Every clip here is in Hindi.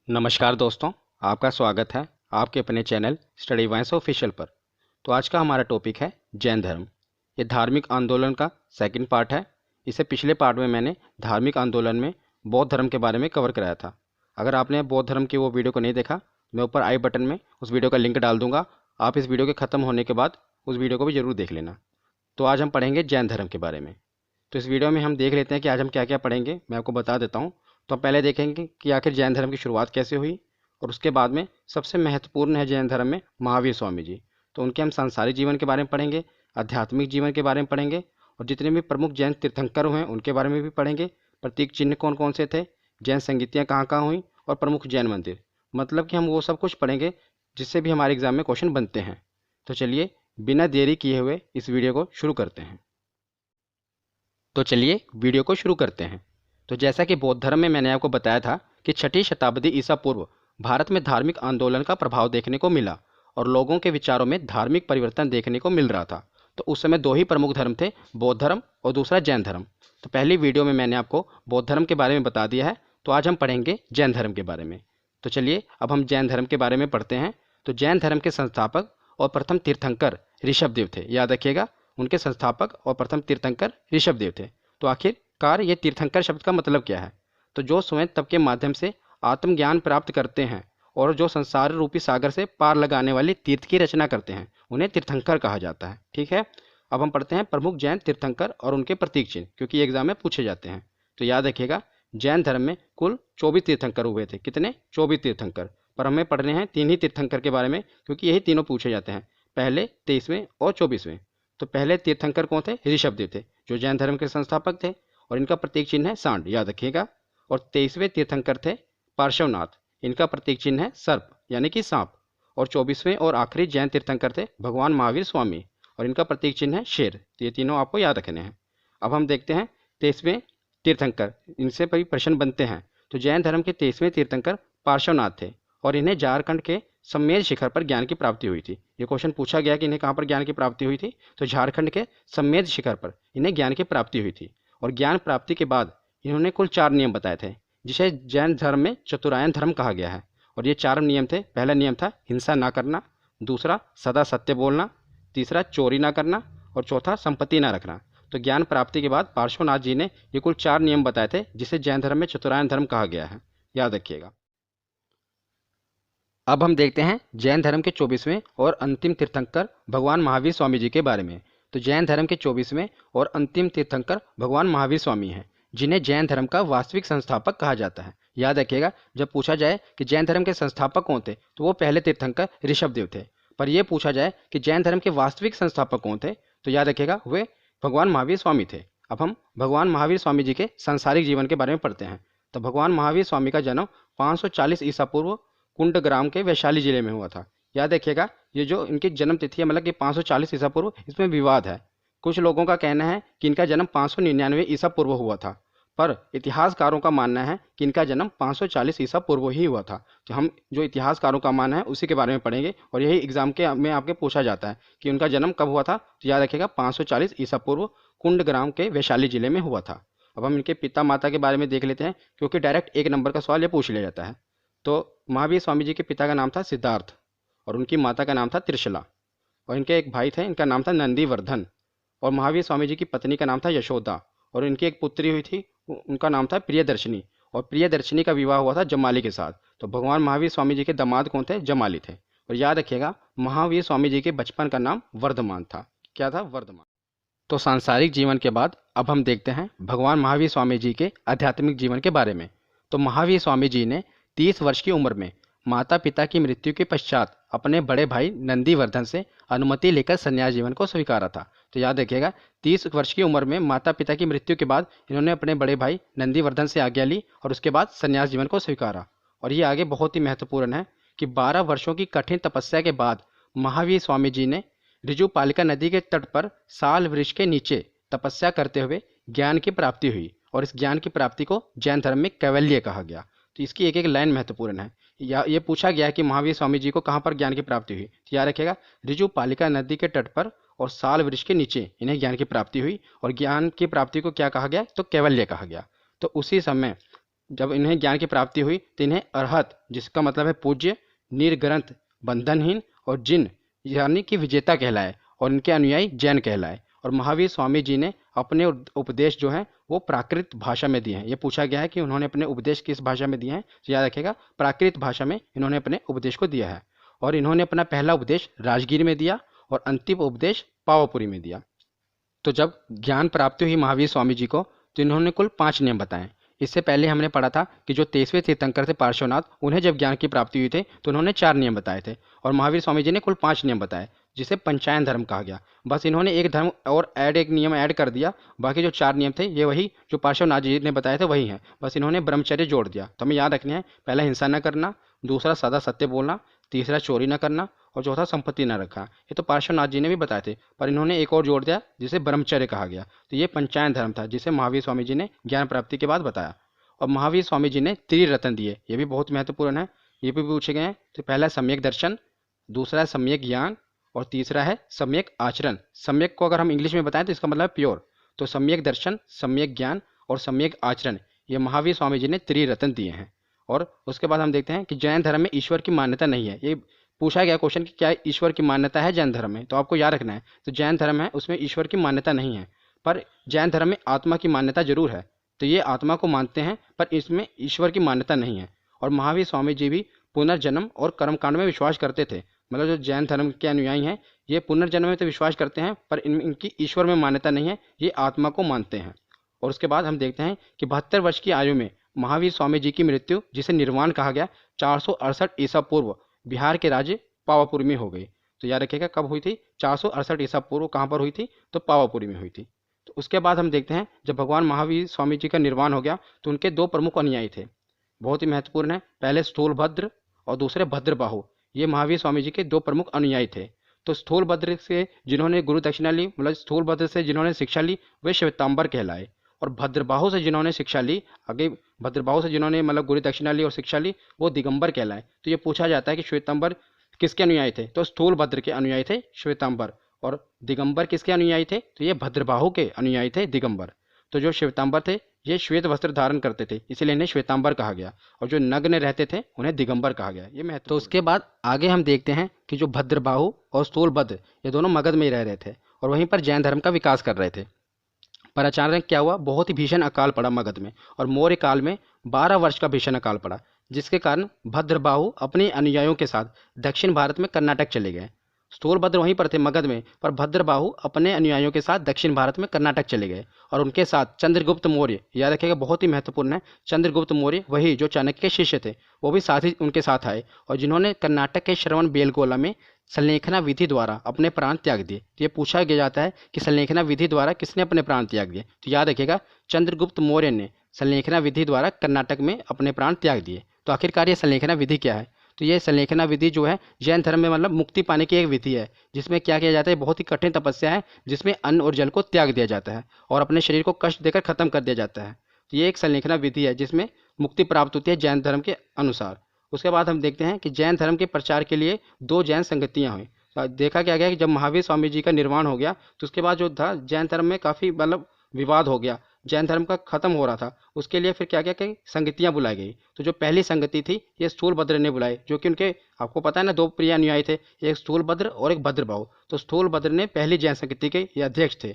नमस्कार दोस्तों, आपका स्वागत है आपके अपने चैनल स्टडी वाइंस ऑफिशियल पर। तो आज का हमारा टॉपिक है जैन धर्म। ये धार्मिक आंदोलन का सेकंड पार्ट है। इसे पिछले पार्ट में मैंने धार्मिक आंदोलन में बौद्ध धर्म के बारे में कवर कराया था। अगर आपने बौद्ध धर्म की वो वीडियो को नहीं देखा, मैं ऊपर आई बटन में उस वीडियो का लिंक डाल दूंगा। आप इस वीडियो के ख़त्म होने के बाद उस वीडियो को भी ज़रूर देख लेना। तो आज हम पढ़ेंगे जैन धर्म के बारे में। तो इस वीडियो में हम देख लेते हैं कि आज हम क्या क्या पढ़ेंगे। मैं आपको बता देता हूँ। तो हम पहले देखेंगे कि आखिर जैन धर्म की शुरुआत कैसे हुई, और उसके बाद में सबसे महत्वपूर्ण है जैन धर्म में महावीर स्वामी जी। तो उनके हम सांसारिक जीवन के बारे में पढ़ेंगे, आध्यात्मिक जीवन के बारे में पढ़ेंगे, और जितने भी प्रमुख जैन तीर्थंकर हुए हैं उनके बारे में भी पढ़ेंगे। प्रतीक चिन्ह कौन कौन से थे, जैन संगीतियाँ कहाँ कहाँ हुई, और प्रमुख जैन मंदिर। मतलब कि हम वो सब कुछ पढ़ेंगे जिससे भी हमारे एग्जाम में क्वेश्चन बनते हैं। तो चलिए बिना देरी किए हुए इस वीडियो को शुरू करते हैं। तो चलिए वीडियो को शुरू करते हैं। तो जैसा कि बौद्ध धर्म में मैंने आपको बताया था कि 6ठी शताब्दी ईसा पूर्व भारत में धार्मिक आंदोलन का प्रभाव देखने को मिला और लोगों के विचारों में धार्मिक परिवर्तन देखने को मिल रहा था। तो उस समय दो ही प्रमुख धर्म थे, बौद्ध धर्म और दूसरा जैन धर्म। तो पहली वीडियो में मैंने आपको बौद्ध धर्म के बारे में बता दिया है। तो आज हम पढ़ेंगे जैन धर्म के बारे में। तो चलिए अब हम जैन धर्म के बारे में पढ़ते हैं। तो जैन धर्म के संस्थापक और प्रथम तीर्थंकर ऋषभदेव थे। याद रखिएगा, उनके संस्थापक और प्रथम तीर्थंकर ऋषभदेव थे। तो आखिरकार ये तीर्थंकर शब्द का मतलब क्या है? तो जो स्वयं तप के माध्यम से आत्मज्ञान प्राप्त करते हैं और जो संसार रूपी सागर से पार लगाने वाली तीर्थ की रचना करते हैं, उन्हें तीर्थंकर कहा जाता है। ठीक है, अब हम पढ़ते हैं प्रमुख जैन तीर्थंकर और उनके प्रतीक चिन्ह, क्योंकि एग्जाम में पूछे जाते हैं। तो याद रखिएगा, जैन धर्म में कुल 24 तीर्थंकर हुए थे। कितने? 24 तीर्थंकर। पर हमें पढ़ने हैं 3 ही तीर्थंकर के बारे में, क्योंकि यही तीनों पूछे जाते हैं, पहले, 23वें और 24वें। तो पहले तीर्थंकर कौन थे? ऋषभदेव थे, जो जैन धर्म के संस्थापक थे, और इनका प्रतीक चिन्ह है सांड, याद रखिएगा। और 23वें तीर्थंकर थे पार्श्वनाथ, इनका प्रतीक चिन्ह है सर्प यानी कि सांप। और 24वें और आखिरी जैन तीर्थंकर थे भगवान महावीर स्वामी, और इनका प्रतीक चिन्ह है शेर। तो ये तीनों आपको याद रखने हैं। अब हम देखते हैं 23वें तीर्थंकर, इनसे भी प्रश्न बनते हैं। तो जैन धर्म के 23वें तीर्थंकर पार्श्वनाथ थे, और इन्हें झारखंड के सम्मेद शिखर पर ज्ञान की प्राप्ति हुई थी। ये क्वेश्चन पूछा गया कि इन्हें कहाँ पर ज्ञान की प्राप्ति हुई थी? तो झारखंड के सम्मेद शिखर पर इन्हें ज्ञान की प्राप्ति हुई थी। और ज्ञान प्राप्ति के बाद इन्होंने कुल 4 नियम बताए थे, जिसे जैन धर्म में चतुरायन धर्म कहा गया है। और ये 4 नियम थे। पहला नियम था हिंसा ना करना, दूसरा सदा सत्य बोलना, तीसरा चोरी ना करना, और चौथा संपत्ति ना रखना। तो ज्ञान प्राप्ति के बाद पार्श्वनाथ जी ने ये कुल 4 नियम बताए थे, जिसे जैन धर्म में चतुरायन धर्म कहा गया है। याद रखिएगा। अब हम देखते हैं जैन धर्म के 24वें और अंतिम तीर्थंकर भगवान महावीर स्वामी जी के बारे में। तो जैन धर्म के 24वें और अंतिम तीर्थंकर भगवान महावीर स्वामी हैं, जिन्हें जैन धर्म का वास्तविक संस्थापक कहा जाता है। याद रखिएगा, जब पूछा जाए कि जैन धर्म के संस्थापक कौन थे, तो वो पहले तीर्थंकर ऋषभदेव थे। पर यह पूछा जाए कि जैन धर्म के वास्तविक संस्थापक कौन थे, तो याद रखिएगा वे भगवान महावीर स्वामी थे। अब हम भगवान महावीर स्वामी जी के सांसारिक जीवन के बारे में पढ़ते हैं। तो भगवान महावीर स्वामी का जन्म 540 ईसा पूर्व कुंडग्राम के वैशाली जिले में हुआ था। याद रखिएगा, ये जो इनकी जन्म तिथि है, मतलब कि 540 ईसा पूर्व, इसमें विवाद है। कुछ लोगों का कहना है कि इनका जन्म 599 ईसा पूर्व हुआ था, पर इतिहासकारों का मानना है कि इनका जन्म 540 ईसा पूर्व ही हुआ था। तो हम जो इतिहासकारों का मानना है उसी के बारे में पढ़ेंगे, और यही एग्जाम के में आपके पूछा जाता है कि उनका जन्म कब हुआ था। तो याद रखिएगा 540 ईसा पूर्व कुंडग्राम के वैशाली जिले में हुआ था। अब हम इनके पिता माता के बारे में देख लेते हैं, क्योंकि डायरेक्ट 1 नंबर का सवाल ये पूछ लिया जाता है। तो महावीर स्वामी जी के पिता का नाम था सिद्धार्थ, और उनकी माता का नाम था त्रिशला, और इनके एक भाई थे, इनका नाम था नंदीवर्धन। और महावीर स्वामी जी की पत्नी का नाम था यशोदा, और इनकी एक पुत्री हुई थी, उनका नाम था प्रियदर्शनी, और प्रियदर्शनी का विवाह हुआ था जमाली के साथ। तो भगवान महावीर स्वामी जी के दामाद कौन थे? जमाली थे। और याद रखिएगा, महावीर स्वामी जी के बचपन का नाम वर्धमान था। क्या था? वर्धमान। तो सांसारिक जीवन के बाद अब हम देखते हैं भगवान महावीर स्वामी जी के आध्यात्मिक जीवन के बारे में। तो महावीर स्वामी जी ने 30 वर्ष की उम्र में माता पिता की मृत्यु के पश्चात अपने बड़े भाई नंदीवर्धन से अनुमति लेकर संन्यास जीवन को स्वीकारा था। तो याद रखिएगा, 30 वर्ष की उम्र में माता पिता की मृत्यु के बाद इन्होंने अपने बड़े भाई नंदीवर्धन से आज्ञा ली, और उसके बाद संन्यास जीवन को स्वीकारा। और ये आगे बहुत ही महत्वपूर्ण है कि 12 वर्षों की कठिन तपस्या के बाद महावीर स्वामी जी ने ऋजुपालिका नदी के तट पर साल वृक्ष के नीचे तपस्या करते हुए ज्ञान की प्राप्ति हुई, और इस ज्ञान की प्राप्ति को जैन धर्म में कैवल्य कहा गया। तो इसकी एक एक लाइन महत्वपूर्ण है। या ये पूछा गया कि महावीर स्वामी जी को कहाँ पर ज्ञान की प्राप्ति हुई, तो याद रखिएगा ऋजुपालिका नदी के तट पर और साल वृक्ष के नीचे इन्हें ज्ञान की प्राप्ति हुई, और ज्ञान की प्राप्ति को क्या कहा गया? तो कैवल्य कहा गया। तो उसी समय जब इन्हें ज्ञान की प्राप्ति हुई तो इन्हें अरहत, जिसका मतलब है पूज्य, निर्ग्रंथ, बंधनहीन और जिन यानी कि विजेता कहलाए, और इनके अनुयायी जैन कहलाए। और महावीर स्वामी जी ने अपने उपदेश जो हैं वो प्राकृत भाषा में दिए हैं। ये पूछा गया है कि उन्होंने अपने उपदेश किस भाषा में दिए हैं, तो याद रखिएगा प्राकृत भाषा में इन्होंने अपने उपदेश को दिया है। और इन्होंने अपना पहला उपदेश राजगीर में दिया और अंतिम उपदेश पावापुरी में दिया। तो जब ज्ञान प्राप्ति हुई महावीर स्वामी जी को तो इन्होंने कुल 5 नियम बताए। इससे पहले हमने पढ़ा था कि जो 23वें तीर्थंकर थे पार्श्वनाथ, उन्हें जब ज्ञान की प्राप्ति हुई थी तो उन्होंने 4 नियम बताए थे, और महावीर स्वामी जी ने कुल 5 नियम बताए, जिसे पंचायन धर्म कहा गया। बस इन्होंने एक धर्म और एक नियम ऐड कर दिया। बाकी जो 4 नियम थे ये वही जो पार्श्वनाथ जी ने बताए थे वही हैं, बस इन्होंने ब्रह्मचर्य जोड़ दिया। तो हमें याद रखने हैं, पहला हिंसा न करना, दूसरा सदा सत्य बोलना, तीसरा चोरी न करना, और चौथा संपत्ति न रखा। ये तो पार्श्वनाथ जी ने भी बताए थे, पर इन्होंने एक और जोड़ दिया जिसे ब्रह्मचर्य कहा गया। तो ये पंचायन धर्म था जिसे महावीर स्वामी जी ने ज्ञान प्राप्ति के बाद बताया। और महावीर स्वामी जी ने त्रिरत्न दिए, ये भी बहुत महत्वपूर्ण है, ये भी पूछे गए हैं। तो पहला है सम्यक दर्शन, दूसरा है सम्यक ज्ञान, और तीसरा है सम्यक आचरण। सम्यक को अगर हम इंग्लिश में बताएं तो इसका मतलब प्योर। तो सम्यक दर्शन, सम्यक ज्ञान और सम्यक आचरण, ये महावीर स्वामी जी ने त्रिरत्न दिए हैं। और उसके बाद हम देखते हैं कि जैन धर्म में ईश्वर की मान्यता नहीं है। ये पूछा गया क्वेश्चन कि क्या ईश्वर की मान्यता है जैन धर्म में, तो आपको याद रखना है, तो जैन धर्म है उसमें ईश्वर की मान्यता नहीं है, पर जैन धर्म में आत्मा की मान्यता जरूर है। तो ये आत्मा को मानते हैं पर इसमें ईश्वर की मान्यता नहीं है। और महावीर स्वामी जी भी पुनर्जन्म और कर्मकांड में विश्वास करते थे। मतलब जो जैन धर्म के अनुयायी हैं ये पुनर्जन्म में तो विश्वास करते हैं, पर इनकी ईश्वर में मान्यता नहीं है, ये आत्मा को मानते हैं। और उसके बाद हम देखते हैं कि 72 वर्ष की आयु में महावीर स्वामी जी की मृत्यु, जिसे निर्वाण कहा गया, 468 ईसा पूर्व बिहार के राज्य पावापुरी में हो गई। तो याद रखिएगा कब हुई थी, 468 ईसा पूर्व कहाँ पर हुई थी, तो पावापुरी में हुई थी। तो उसके बाद हम देखते हैं जब भगवान महावीर स्वामी जी का निर्वाण हो गया तो उनके 2 प्रमुख अनुयायी थे, बहुत ही महत्वपूर्ण है। पहले स्थूलभद्र और दूसरे भद्रबाहु, ये महावीर स्वामी जी के 2 प्रमुख अनुयायी थे। तो स्थूलभद्र से जिन्होंने गुरु दक्षिणा ली, मतलब स्थूलभद्र से जिन्होंने शिक्षा ली वे श्वेतांबर कहलाए, और भद्रबाहु से जिन्होंने शिक्षा ली, आगे भद्रबाहु से जिन्होंने मतलब गुरु दक्षिणा ली और शिक्षा ली, वो दिगंबर कहलाए। तो ये पूछा जाता है कि श्वेतांबर किसके अनुयायी थे, तो स्थूलभद्र के अनुयायी थे श्वेतांबर, और दिगंबर किसके अनुयायी थे, तो ये भद्रबाहु के अनुयायी थे दिगंबर। तो जो श्वेतांबर थे ये श्वेत वस्त्र धारण करते थे, इसीलिए इन्हें श्वेतांबर कहा गया, और जो नग्न रहते थे उन्हें दिगंबर कहा गया। ये महत्व। तो उसके बाद आगे हम देखते हैं कि जो भद्रबाहु और स्थूलभद्र ये दोनों मगध में ही रह रहे थे और वहीं पर जैन धर्म का विकास कर रहे थे। पर अचानक क्या हुआ, बहुत ही भीषण अकाल पड़ा मगध में, और मौर्य काल में 12 वर्ष का भीषण अकाल पड़ा, जिसके कारण भद्रबाहु अपने अनुयायियों के साथ दक्षिण भारत में कर्नाटक चले गए। स्थूलभद्र वहीं पर थे मगध में, पर भद्रबाहु अपने अनुयायियों के साथ दक्षिण भारत में कर्नाटक चले गए, और उनके साथ चंद्रगुप्त मौर्य, याद रखिएगा बहुत ही महत्वपूर्ण है, चंद्रगुप्त मौर्य वही जो चाणक्य के शिष्य थे, वो भी साथ ही उनके साथ आए, और जिन्होंने कर्नाटक के श्रवण बेलगोला में संलेखना विधि द्वारा अपने प्राण त्याग दिए। तो ये पूछा गया जाता है कि संलेखना विधि द्वारा किसने अपने प्राण त्याग दिए, तो याद रखिएगा चंद्रगुप्त मौर्य ने संलेखना विधि द्वारा कर्नाटक में अपने प्राण त्याग दिए। तो आखिरकार ये संलेखना विधि क्या है, तो ये संलेखना विधि जो है जैन धर्म में मतलब मुक्ति पाने की एक विधि है, जिसमें क्या किया जाता है, बहुत ही कठिन तपस्या है, जिसमें अन्न और जल को त्याग दिया जाता है और अपने शरीर को कष्ट देकर खत्म कर दिया जाता है। तो ये एक संलेखना विधि है जिसमें मुक्ति प्राप्त होती है जैन धर्म के अनुसार। उसके बाद हम देखते हैं कि जैन धर्म के प्रचार के लिए 2 जैन संगतियाँ हुई। तो देखा क्या गया कि जब महावीर स्वामी जी का निर्वाण हो गया तो उसके बाद जो था जैन धर्म में काफ़ी मतलब विवाद हो गया, जैन धर्म का खत्म हो रहा था। उसके लिए फिर क्या क्या कि संगतियाँ बुलाई गई। तो जो पहली संगति थी ये स्थूलभद्र ने बुलाई, जो कि उनके आपको पता है ना 2 प्रिय अनुयायी थे, एक स्थूलभद्र और एक भद्रबाहु। तो स्थूलभद्र ने पहली जैन संगति के ये अध्यक्ष थे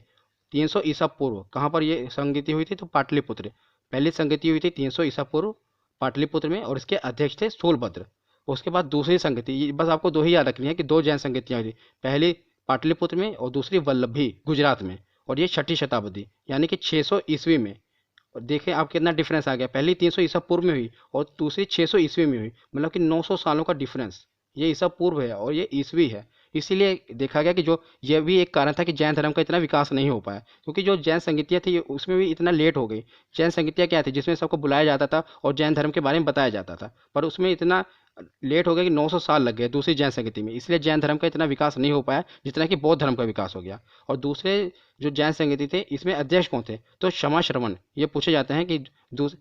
300 ईसा पूर्व। कहाँ पर ये संगति हुई थी, तो पाटलिपुत्र। पहली संगति हुई थी 300 ईसा पूर्व पाटलिपुत्र में, और इसके अध्यक्ष थे स्थूलभद्र। उसके बाद दूसरी संगति, बस आपको 2 ही याद रखनी है कि 2 जैन संगतियाँ हुई थी, पहली पाटलिपुत्र में और दूसरी वल्लभी गुजरात में, और ये 6ठी शताब्दी यानी कि 600 ईस्वी में। और देखें आप कितना डिफरेंस आ गया, पहली 300 ईसा पूर्व में हुई और दूसरी 600 ईस्वी में हुई, मतलब कि 900 सालों का डिफरेंस। ये ईसा पूर्व है और ये ईस्वी है। इसीलिए देखा गया कि जो यह भी एक कारण था कि जैन धर्म का इतना विकास नहीं हो पाया, क्योंकि जो जैन संगतियाँ थी उसमें भी इतना लेट हो गई। जैन संगतियाँ क्या थी, जिसमें सबको बुलाया जाता था और जैन धर्म के बारे में बताया जाता था, पर उसमें इतना लेट हो गया कि 900 साल लग गए दूसरी जैन संगति में। इसलिए जैन धर्म का इतना विकास नहीं हो पाया जितना कि बौद्ध धर्म का विकास हो गया। और दूसरे जो जैन संगति थे इसमें अध्यक्ष कौन थे, तो क्षमा श्रवण। ये पूछे जाते हैं कि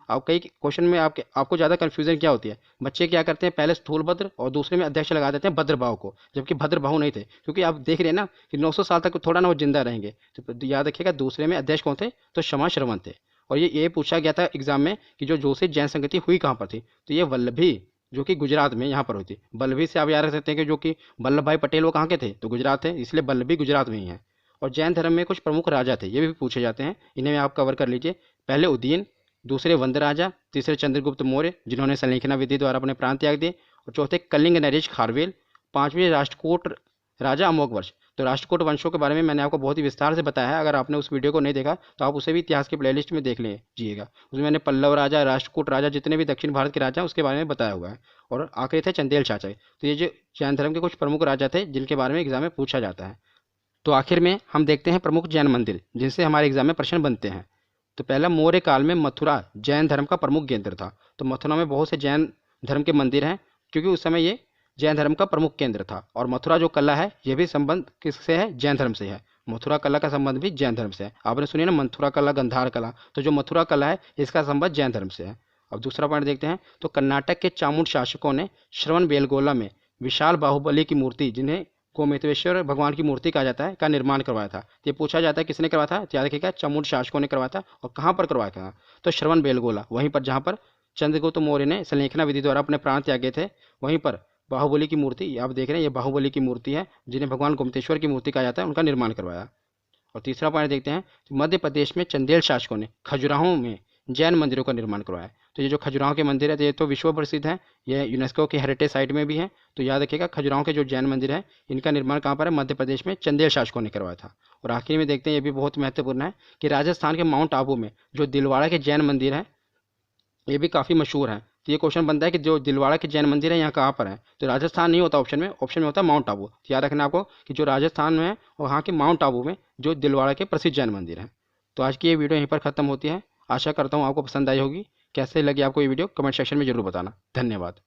आप कई क्वेश्चन में आपको ज़्यादा कन्फ्यूजन क्या होती है, बच्चे क्या करते हैं पहले स्थूलभद्र और दूसरे में अध्यक्ष लगा देते हैं भद्रबाहु को, जबकि भद्रबाहु नहीं थे। क्योंकि आप देख रहे हैं ना कि 900 साल तक थोड़ा ना वो जिंदा रहेंगे, तो याद रखिएगा दूसरे में अध्यक्ष कौन थे, तो क्षमा श्रवण थे। और ये पूछा गया था एग्जाम में कि जो जोशी जैन संगति हुई कहाँ पर थी, तो ये वल्लभी जो कि गुजरात में यहाँ पर हुई थी। वल्लभी से आप याद रख सकते हैं कि जो कि वल्लभ भाई पटेल वो कहाँ के थे, तो गुजरात थे, इसलिए वल्लभी गुजरात में ही है। और जैन धर्म में कुछ प्रमुख राजा थे, ये भी पूछे जाते हैं, इन्हें आप कवर कर लीजिए। पहले उदयन, दूसरे वंद राजा, तीसरे चंद्रगुप्त मौर्य जिन्होंने संलेखना विधि द्वारा अपने प्राण त्याग दिए, और चौथे कलिंग नरेश खारवेल, पांचवें राष्ट्रकूट राजा अमोघ वर्ष। तो राष्ट्रकूट वंशों के बारे में मैंने आपको बहुत ही विस्तार से बताया है, अगर आपने उस वीडियो को नहीं देखा तो आप उसे भी इतिहास की प्लेलिस्ट में देख लीजिएगा। उसमें मैंने पल्लव राजा, राष्ट्रकूट राजा, जितने भी दक्षिण भारत के राजा उसके बारे में बताया हुआ है। और आखिरी थे चंदेल चाचा। तो ये जो जैन धर्म के कुछ प्रमुख राजा थे जिनके बारे में एग्जाम में पूछा जाता है। तो आखिर में हम देखते हैं प्रमुख जैन मंदिर जिनसे हमारे एग्जाम में प्रश्न बनते हैं। तो पहला, मौर्य काल में मथुरा जैन धर्म का प्रमुख केंद्र था। तो मथुरा में बहुत से जैन धर्म के मंदिर हैं, क्योंकि उस समय ये जैन धर्म का प्रमुख केंद्र था। और मथुरा जो कला है ये भी संबंध किससे है, जैन धर्म से है। मथुरा कला का संबंध भी जैन धर्म से है। आपने सुनी ना मथुरा कला, गंधार कला, तो जो मथुरा कला है इसका संबंध जैन धर्म से है। अब दूसरा पॉइंट देखते हैं। तो कर्नाटक के चामुंड शासकों ने श्रवण बेलगोला में विशाल बाहुबली की मूर्ति, जिन्हें गोमेतवेश्वर भगवान की मूर्ति कहा जाता है, का निर्माण करवाया था। ये पूछा जाता है किसने करवाया था, तो याद रखिएगा चामुंड शासकों ने करवाया था। और कहाँ पर करवाया था, तो श्रवण बेलगोला, वहीं पर जहाँ पर चंद्रगुप्त मौर्य ने संलेखना विधि द्वारा अपने प्राण त्यागे थे, वहीं पर बाहुबली की मूर्ति, आप देख रहे हैं ये बाहुबली की मूर्ति है, जिन्हें भगवान गोमतेश्वर की मूर्ति कहा जाता है, उनका निर्माण करवाया। और तीसरा पॉइंट देखते हैं। तो मध्य प्रदेश में चंदेल शासकों ने खजुराहो में जैन मंदिरों का निर्माण करवाया। तो ये जो खजुराहो के मंदिर है तो ये तो विश्व प्रसिद्ध है, ये यूनेस्को के हेरिटेज साइट में भी है। तो याद रखिएगा खजुराहो के जो जैन मंदिर है इनका निर्माण कहाँ पर है, मध्य प्रदेश में चंदेल शासकों ने करवाया था। और आखिर में देखते हैं, ये भी बहुत महत्वपूर्ण है कि राजस्थान के माउंट आबू में जो दिलवाड़ा के जैन मंदिर है ये भी काफ़ी मशहूर है। तो ये क्वेश्चन बनता है कि जो दिलवाड़ा के जैन मंदिर है यहाँ कहाँ पर है, तो राजस्थान नहीं होता ऑप्शन में होता है माउंट आबू। तो याद रखना आपको कि जो राजस्थान में है वहाँ के माउंट आबू में जो दिलवाड़ा के प्रसिद्ध जैन मंदिर हैं। तो आज की ये वीडियो यहीं पर ख़त्म होती है। आशा करता हूँ आपको पसंद आई होगी। कैसे लगी आपको ये वीडियो कमेंट सेक्शन में जरूर बताना। धन्यवाद।